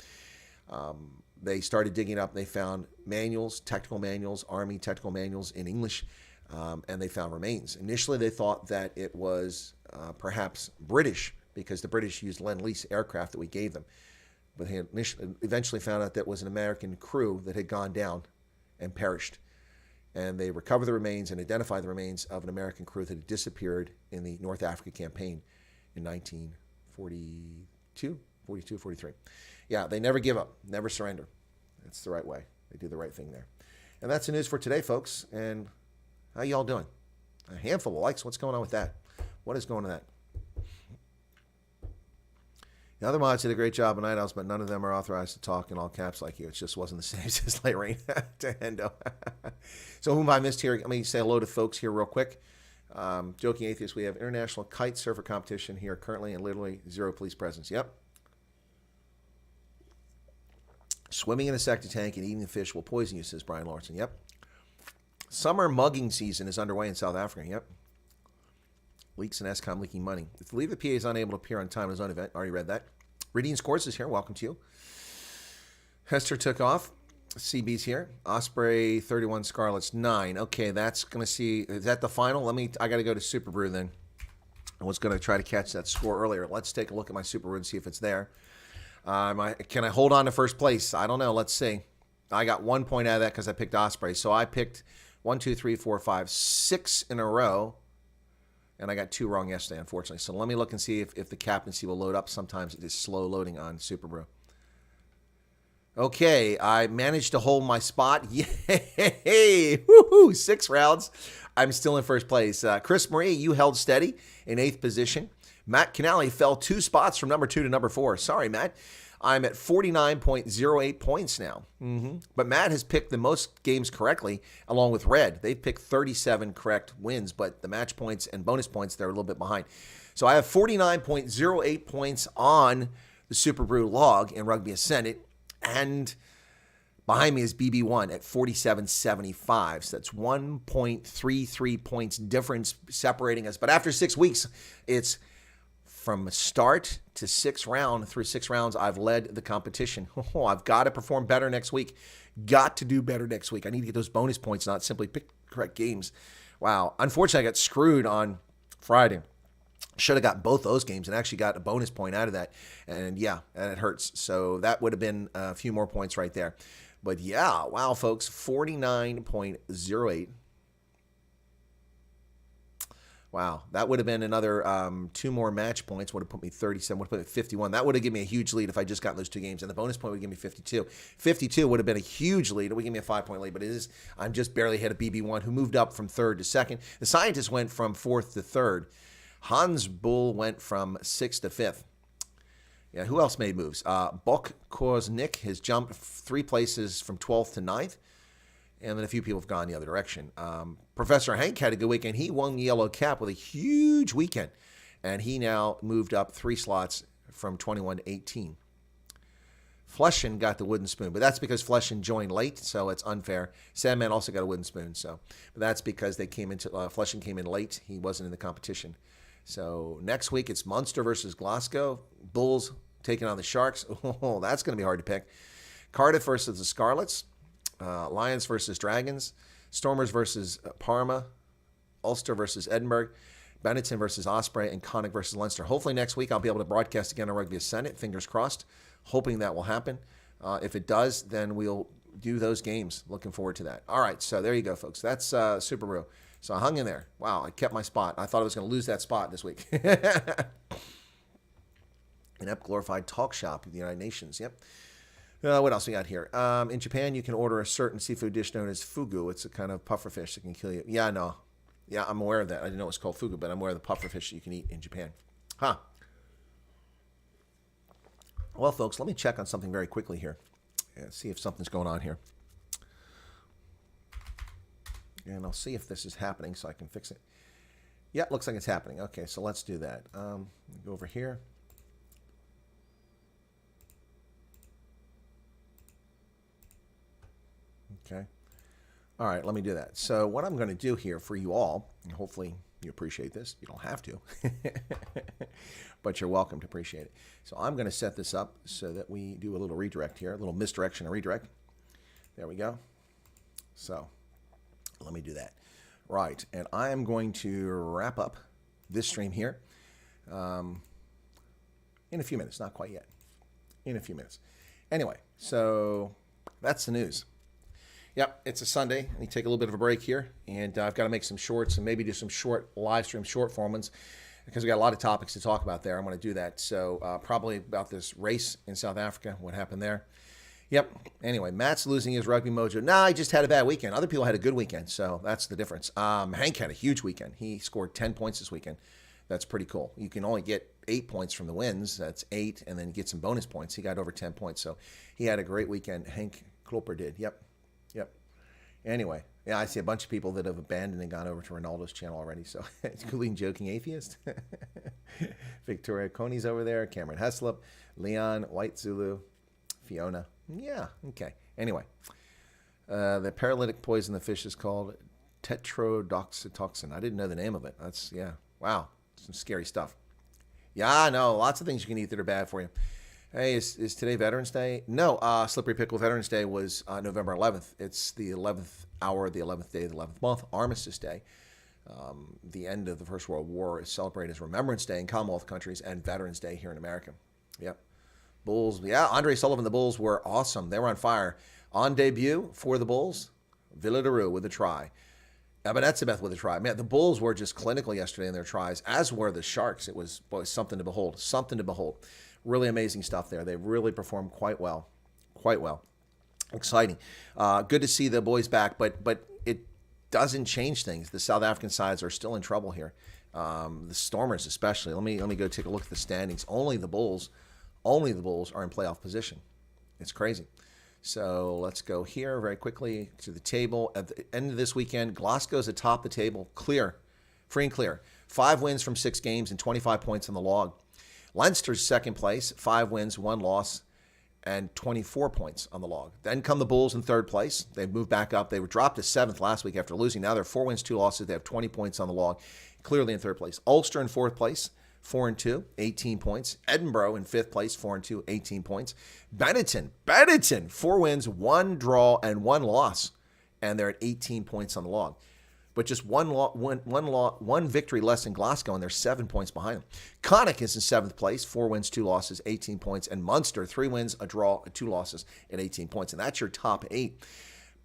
They started digging up. They found manuals, technical manuals, Army technical manuals in English, and they found remains. Initially, they thought that it was perhaps British because the British used Lend-Lease aircraft that we gave them. But they eventually found out that it was an American crew that had gone down and perished. And they recovered the remains and identified the remains of an American crew that had disappeared in the North Africa campaign in 1942, 43. Yeah, they never give up, never surrender. That's the right way. They do the right thing there. And that's the news for today, folks. And how y'all doing? A handful of likes. What's going on with that? What is going on with that? The other mods did a great job on Night Owls, but none of them are authorized to talk in all caps like you. It just wasn't the same as Light Rain to Hendo. So whom I missed here, let me say hello to folks here real quick. Joking Atheist, we have International Kite Surfer Competition here currently and literally zero police presence. Yep. Swimming in a septic tank and eating the fish will poison you, says Brian Lawrenson. Yep. Summer mugging season is underway in South Africa. Yep. Leaks and ESCOM leaking money. If the Leave the PA is unable to appear on time in his own event, already read that. Radiance Course is here. Welcome to you. Hester took off. CB's here. Osprey 31, Scarlets 9. Okay, that's going to see. Is that the final? I got to go to Super Brew then. I was going to try to catch that score earlier. Let's take a look at my Super Brew and see if it's there. Can I hold on to first place? I don't know. Let's see. I got 1 point out of that because I picked Osprey. So I picked 1, 2, 3, 4, 5, 6 in a row. And I got 2 wrong yesterday, unfortunately. So let me look and see if the captaincy will load up. Sometimes it is slow loading on Super Brew. Okay, I managed to hold my spot. Yay! Woohoo! 6 rounds. I'm still in first place. Chris Marie, you held steady in 8th position. Matt Canali fell 2 spots from number 2 to number 4. Sorry, Matt. I'm at 49.08 points now. But Matt has picked the most games correctly, along with Red. They've picked 37 correct wins, but the match points and bonus points, they're a little bit behind. So I have 49.08 points on the Super Brew log in Rugby Ascendant, and behind me is BB1 at 47.75. So that's 1.33 points difference separating us. But after 6 weeks, it's from start to 6 rounds. Through 6 rounds, I've led the competition. I've got to perform better next week. Got to do better next week. I need to get those bonus points, not simply pick correct games. Wow. Unfortunately, I got screwed on Friday. Should have got both those games and actually got a bonus point out of that. And yeah, and it hurts. So that would have been a few more points right there. But yeah, wow, folks, 49.08. Wow, that would have been another 2 more match points. Would have put me 37, would have put me 51. That would have given me a huge lead if I just got those 2 games. And the bonus point would give me 52. 52 would have been a huge lead. It would give me a 5-point lead. But I'm just barely ahead of BB1, who moved up from 3rd to 2nd. The Scientist went from 4th to 3rd. Hans Bull went from 6th to 5th. Yeah, who else made moves? Bok Koznik has jumped 3 places from 12th to 9th. And then a few people have gone the other direction. Professor Hank had a good weekend. He won the yellow cap with a huge weekend. And he now moved up 3 slots from 21 to 18. Fleshin got the wooden spoon, but that's because Fleshin joined late, so it's unfair. Sandman also got a wooden spoon, but that's because they came into Fleshin came in late. He wasn't in the competition. So next week it's Munster versus Glasgow. Bulls taking on the Sharks. Oh, that's going to be hard to pick. Cardiff versus the Scarlets. Lions versus Dragons. Stormers versus Parma. Ulster versus Edinburgh. Benetton versus Osprey, and Connacht versus Leinster. Hopefully next week I'll be able to broadcast again on Rugby Ascendant. Fingers crossed. Hoping that will happen. If it does, then we'll do those games. Looking forward to that. All right, so there you go, folks. That's Super Brew. So I hung in there. Wow, I kept my spot. I thought I was going to lose that spot this week. An glorified talk shop of the United Nations. Yep. What else we got here? In Japan, you can order a certain seafood dish known as fugu. It's a kind of pufferfish that can kill you. Yeah, no. Yeah, I'm aware of that. I didn't know it was called fugu, but I'm aware of the pufferfish that you can eat in Japan. Huh. Well, folks, let me check on something very quickly here. And see if something's going on here. And I'll see if this is happening so I can fix it. Yeah, it looks like it's happening. Okay, so let's do that. Go over here. Okay. All right, let me do that. So what I'm going to do here for you all, and hopefully you appreciate this. You don't have to, but you're welcome to appreciate it. So I'm going to set this up so that we do a little redirect here, a little misdirection and redirect. There we go. So let me do that. Right, and I am going to wrap up this stream here in a few minutes. Not quite yet. In a few minutes. Anyway, so that's the news. Yep, it's a Sunday. Let me take a little bit of a break here, and I've got to make some shorts and maybe do some short live stream short form ones because we got a lot of topics to talk about there. I'm going to do that. So probably about this race in South Africa, what happened there. Yep. Anyway, Matt's losing his rugby mojo. Nah, I just had a bad weekend. Other people had a good weekend, so that's the difference. Hank had a huge weekend. He scored 10 points this weekend. That's pretty cool. You can only get 8 points from the wins. That's 8, and then get some bonus points. He got over 10 points, so he had a great weekend. Hank Klopper did. Yep. Anyway, yeah, I see a bunch of people that have abandoned and gone over to Ronaldo's channel already. So, including Joking Atheist, Victoria Coney's over there, Cameron Heslop, Leon, White Zulu, Fiona. Yeah, okay. Anyway, the paralytic poison the fish is called tetrodotoxin. I didn't know the name of it. That's, yeah, wow, some scary stuff. Yeah, I know, lots of things you can eat that are bad for you. Hey, is today Veterans Day? No, Slippery Pickle Veterans Day was November 11th. It's the 11th hour, the 11th day of the 11th month, Armistice Day. The end of the First World War is celebrated as Remembrance Day in Commonwealth countries and Veterans Day here in America. Yep. Bulls, yeah, Andre Sullivan, the Bulls were awesome. They were on fire. On debut for the Bulls, Villaroo with a try. Ebenetzebeth with a try. Man, the Bulls were just clinical yesterday in their tries, as were the Sharks. It was, boy, something to behold. Something to behold. Really amazing stuff there. They really performed quite well. Quite well. Exciting. Good to see the boys back, but it doesn't change things. The South African sides are still in trouble here. The Stormers especially. Let me go take a look at the standings. Only the Bulls are in playoff position. It's crazy. So let's go here very quickly to the table. At the end of this weekend, Glasgow's atop the table, clear, free and clear. 5 wins from 6 games and 25 points on the log. Leinster's second place, 5 wins, 1 loss, and 24 points on the log. Then come the Bulls in third place. They've moved back up. They were dropped to 7th last week after losing. Now they're 4 wins, 2 losses. They have 20 points on the log, clearly in third place. Ulster in 4th place, 4-2, 18 points. Edinburgh in 5th place, 4-2, 18 points. Benetton, 4 wins, 1 draw, and 1 loss, and they're at 18 points on the log. But just one victory less than Glasgow, and they're 7 points behind them. Connacht is in 7th place, 4 wins, 2 losses, 18 points. And Munster, 3 wins, a draw, 2 losses, at 18 points. And that's your top 8.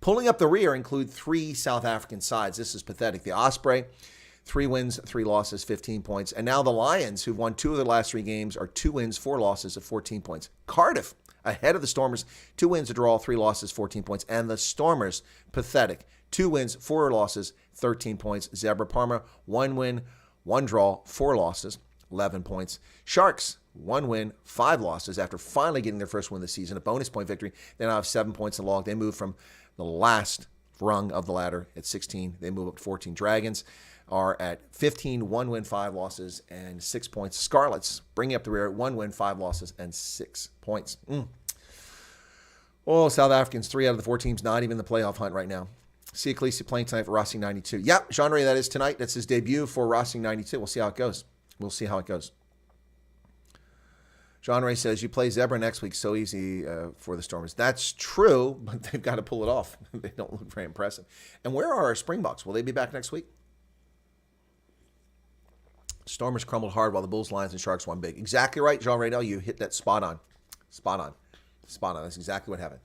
Pulling up the rear include 3 South African sides. This is pathetic. The Osprey, 3 wins, 3 losses, 15 points. And now the Lions, who've won 2 of their last 3 games, are 2 wins, 4 losses at 14 points. Cardiff, ahead of the Stormers, 2 wins, a draw, 3 losses, 14 points. And the Stormers, pathetic. 2 wins, 4 losses, 13 points. Zebra Parma, 1 win, 1 draw, 4 losses, 11 points. Sharks, 1 win, 5 losses after finally getting their first win of the season, a bonus point victory. They now have 7 points in the log. They move from the last rung of the ladder at 16. They move up to 14. Dragons are at 15, 1 win, 5 losses, and 6 points. Scarlets, bringing up the rear, 1 win, 5 losses, and 6 points. Oh, South Africans, 3 out of the 4 teams not even in the playoff hunt right now. See Ecclesia playing tonight for Racing 92. Yep, Jean-Ray, that is tonight. That's his debut for Racing 92. We'll see how it goes. Jean-Ray says, you play Zebra next week. So easy for the Stormers. That's true, but they've got to pull it off. They don't look very impressive. And where are our Springboks? Will they be back next week? Stormers crumbled hard while the Bulls, Lions, and Sharks won big. Exactly right, Jean-Ray. You hit that spot on. Spot on. That's exactly what happened.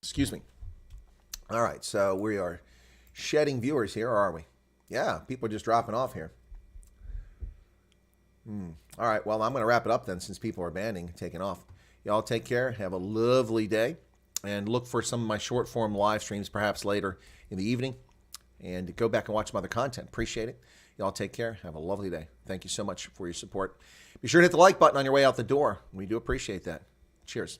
Excuse me. All right, so we are shedding viewers here, or are we? Yeah, people are just dropping off here. All right, well, I'm going to wrap it up then since people are taking off. Y'all take care. Have a lovely day. And look for some of my short-form live streams perhaps later in the evening. And go back and watch some other content. Appreciate it. Y'all take care. Have a lovely day. Thank you so much for your support. Be sure to hit the like button on your way out the door. We do appreciate that. Cheers.